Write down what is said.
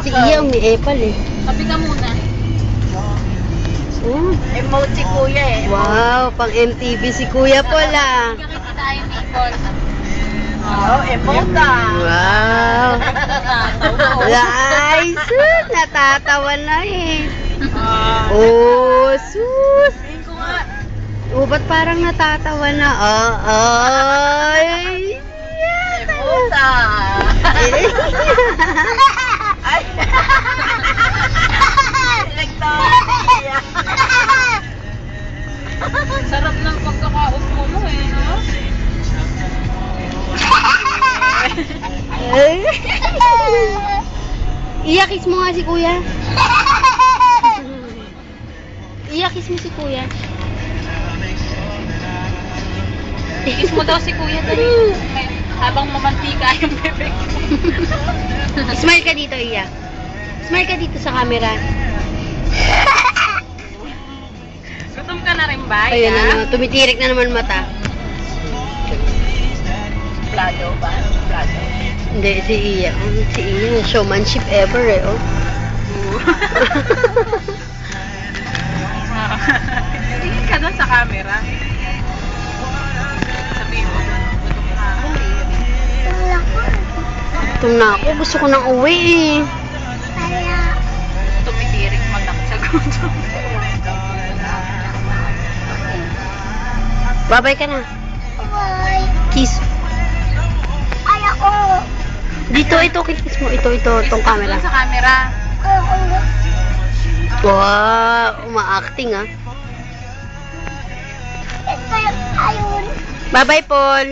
Si Iya umi-epal eh. Kapi ka muna. Emote si kuya eh. Wow, pang MTV si Kuya Paul ah. Nakikita tayo ni Ipon. Oh, emote ah. Wow. Ay, sus, natatawa na eh. Oh, sus. Tingin ko nga. Oh, ba't parang natatawa na? Ay. Emote ah. Ay. Nagtawa siya. Sarap ng pagkakaupo mo eh, no? Iya, kiss mo nga si Kuya. Iya, kiss mo si Kuya. Kiss mo daw si Kuya dali. Habang mamantika yung bebek mo. Smile ka dito, Iya. Smile ka dito sa camera. Gutom ka na rin ba? Ayun na Iya? naman, tumitirik na naman mata. Plado ba? Plado. Hindi, si Iya. Si Iya, showmanship ever eh, oh. Tingin ka doon sa camera. Sabihin mo doon, gutom ka ako eh. Gutom na ako, gusto ko nang uwi eh. Tumitirik magtakot sa gutom. Babay ka na. Kiss. Dito, ito, kiss mo. Ito, tong camera. Doon sa camera. Wow, uma-acting ah. Bye-bye, Paul.